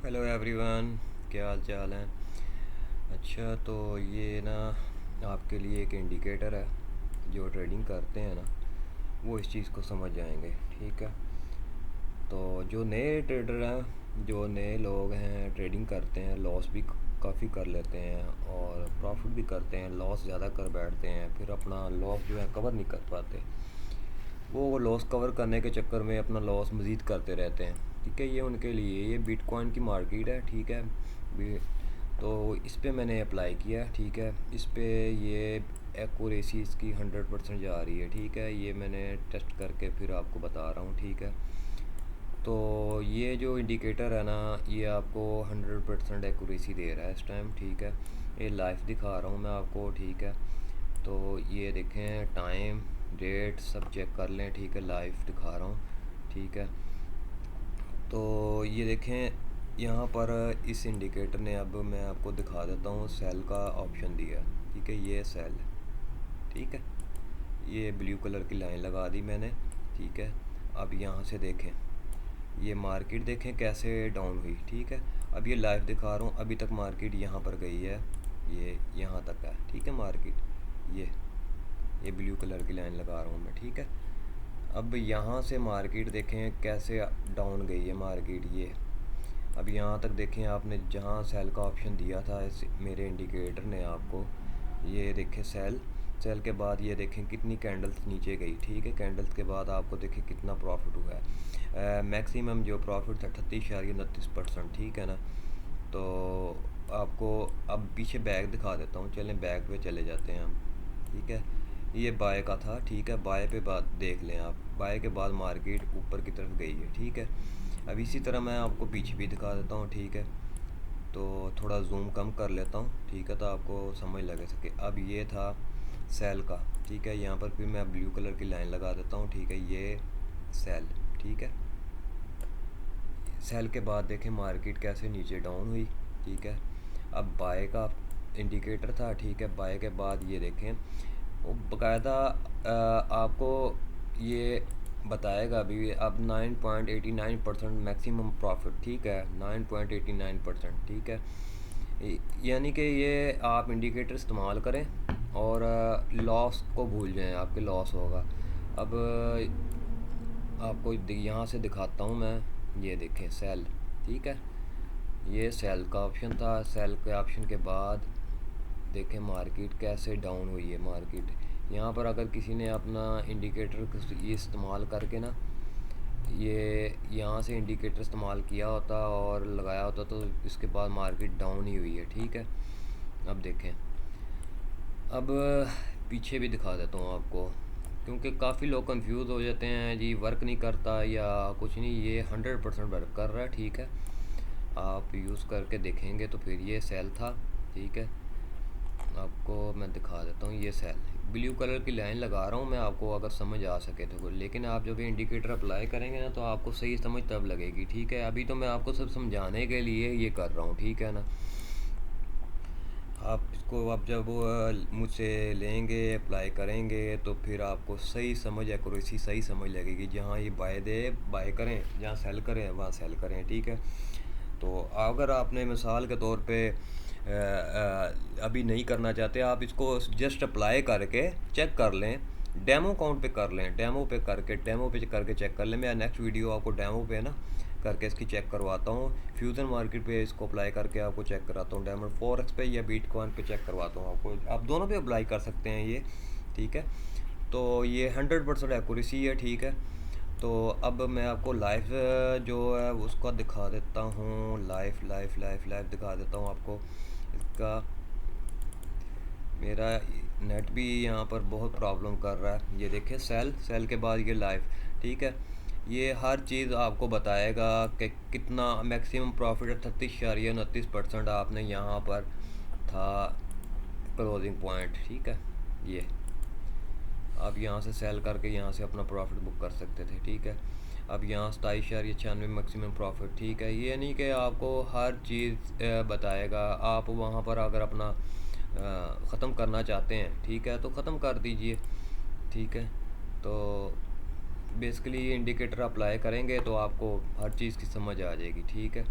Hello everyone, क्या हाल चाल है। अच्छा, तो ये ना आपके लिए एक इंडिकेटर है। जो ट्रेडिंग करते हैं ना, वो इस चीज़ को समझ जाएंगे। ठीक है, तो जो नए ट्रेडर हैं, जो नए लोग हैं, ट्रेडिंग करते हैं, लॉस भी काफ़ी कर लेते हैं और प्रॉफिट भी करते हैं। लॉस ज़्यादा कर बैठते हैं, फिर अपना लॉस जो है कवर नहीं कर पाते। वो लॉस कवर करने के चक्कर में अपना लॉस मज़ीद करते रहते हैं। ठीक है, ये उनके लिए ये बिटकॉइन की मार्केट है। ठीक है, तो इस पे मैंने अप्लाई किया। ठीक है, इस पे ये एक्यूरेसी इसकी 100% जा रही है। ठीक है, ये मैंने टेस्ट करके फिर आपको बता रहा हूँ। ठीक है, तो ये जो इंडिकेटर है ना, ये आपको 100% एक्यूरेसी दे रहा है इस टाइम। ठीक है, ये लाइव दिखा रहा हूँ मैं आपको। ठीक है, तो ये देखें, टाइम डेट सब चेक कर लें। ठीक है, लाइव दिखा रहा हूँ। ठीक है, तो ये देखें, यहाँ पर इस इंडिकेटर ने, अब मैं आपको दिखा देता हूँ, सेल का ऑप्शन दिया। ठीक है, ये सेल है। ठीक है, ये ब्लू कलर की लाइन लगा दी मैंने। ठीक है, अब यहाँ से देखें, ये मार्केट देखें कैसे डाउन हुई। ठीक है, अब ये लाइव दिखा रहा हूँ, अभी तक मार्केट यहाँ पर गई है, ये यहाँ तक है। ठीक है, मार्केट ये ब्लू कलर की लाइन लगा रहा हूँ मैं। ठीक है, अब यहाँ से मार्केट देखें कैसे डाउन गई है मार्केट। ये अब यहाँ तक देखें, आपने जहाँ सेल का ऑप्शन दिया था इस मेरे इंडिकेटर ने आपको, ये देखें सेल, सेल के बाद ये देखें कितनी कैंडल्स नीचे गई। ठीक है, कैंडल्स के बाद आपको देखें कितना प्रॉफिट हुआ है। मैक्सिमम जो प्रॉफिट था 38.29%। ठीक है ना, तो आपको अब पीछे बैग दिखा देता हूँ। चलें, बैग पे चले जाते हैं हम। ठीक है, ये बाय का था। ठीक है, बाय पे बात देख लें आप, बाय के बाद मार्केट ऊपर की तरफ गई है। ठीक है, अब इसी तरह मैं आपको पीछे भी दिखा देता हूँ। ठीक है, तो थोड़ा जूम कम कर लेता हूँ। ठीक है, तो आपको समझ लगे सके। अब ये था सेल का। ठीक है, यहाँ पर फिर मैं ब्लू कलर की लाइन लगा देता हूँ। ठीक है, ये सेल। ठीक है, सेल के बाद देखें मार्केट कैसे नीचे डाउन हुई। ठीक है, अब बाय का इंडिकेटर था। ठीक है, बाय के बाद ये देखें, वो बाकायदा आपको ये बताएगा अभी। अब 9.89% मैक्सिमम प्रॉफिट। ठीक है, 9.89%। ठीक है, यानी कि ये आप इंडिकेटर इस्तेमाल करें और लॉस को भूल जाएं, आपके लॉस होगा। अब आपको यहाँ से दिखाता हूँ मैं, ये देखें सेल। ठीक है, ये सेल का ऑप्शन था। सेल के ऑप्शन के बाद देखें मार्केट कैसे डाउन हुई है मार्केट। यहाँ पर अगर किसी ने अपना इंडिकेटर ये इस्तेमाल करके ना, ये यहाँ से इंडिकेटर इस्तेमाल किया होता और लगाया होता, तो इसके बाद मार्केट डाउन ही हुई है। ठीक है, अब देखें, अब पीछे भी दिखा देता हूँ आपको, क्योंकि काफ़ी लोग कंफ्यूज हो जाते हैं जी, वर्क नहीं करता या कुछ नहीं। ये 100% वर्क कर रहा है। ठीक है, आप यूज़ करके देखेंगे तो फिर ये सेल था। ठीक है, आपको मैं दिखा देता हूँ, ये सेल ब्लू कलर की लाइन लगा रहा हूँ मैं आपको, अगर समझ आ सके तो। लेकिन आप जब ये इंडिकेटर अप्लाई करेंगे ना, तो आपको सही समझ तब लगेगी। ठीक है, अभी तो मैं आपको सिर्फ समझाने के लिए ये कर रहा हूँ। ठीक है ना, आप इसको आप जब मुझसे लेंगे, अप्लाई करेंगे, तो फिर आपको सही समझ, एक्यूरेसी सही समझ लगेगी। जहाँ ये बाय करें, जहाँ सेल करें वहाँ सेल करें। ठीक है, तो अगर आपने मिसाल के तौर पे अभी नहीं करना चाहते, आप इसको जस्ट अप्लाई करके चेक कर लें, डेमो अकाउंट पे कर लें, डेमो पे करके चेक कर लें। मैं नेक्स्ट वीडियो आपको डेमो पे ना करके इसकी चेक करवाता हूँ। फ्यूज़न मार्केट पे इसको अप्लाई करके आपको चेक कराता हूँ, डायमंड फॉरेक्स पे या बिटकॉइन पे चेक करवाता हूँ आपको। आप दोनों पे अप्लाई कर सकते हैं ये। ठीक है, तो ये 100% एक्यूरेसी है। ठीक है, तो अब मैं आपको लाइव जो है उसका दिखा देता हूँ। लाइव दिखा देता हूँ आपको इसका। मेरा नेट भी यहाँ पर बहुत प्रॉब्लम कर रहा है। ये देखिए सेल के बाद ये लाइव। ठीक है, ये हर चीज़ आपको बताएगा कि कितना मैक्सिमम प्रॉफिट है। 36.29% आपने यहाँ पर था क्लोजिंग पॉइंट। ठीक है, ये आप यहाँ से सेल करके यहाँ से अपना प्रॉफिट बुक कर सकते थे। ठीक है, अब यहाँ 27.96 मैक्सिमम प्रॉफिट। ठीक है, ये नहीं कि आपको हर चीज़ बताएगा। आप वहाँ पर अगर अपना ख़त्म करना चाहते हैं, ठीक है, तो ख़त्म कर दीजिए। ठीक है, तो बेसिकली ये इंडिकेटर अप्लाई करेंगे तो आपको हर चीज़ की समझ आ जाएगी। ठीक है।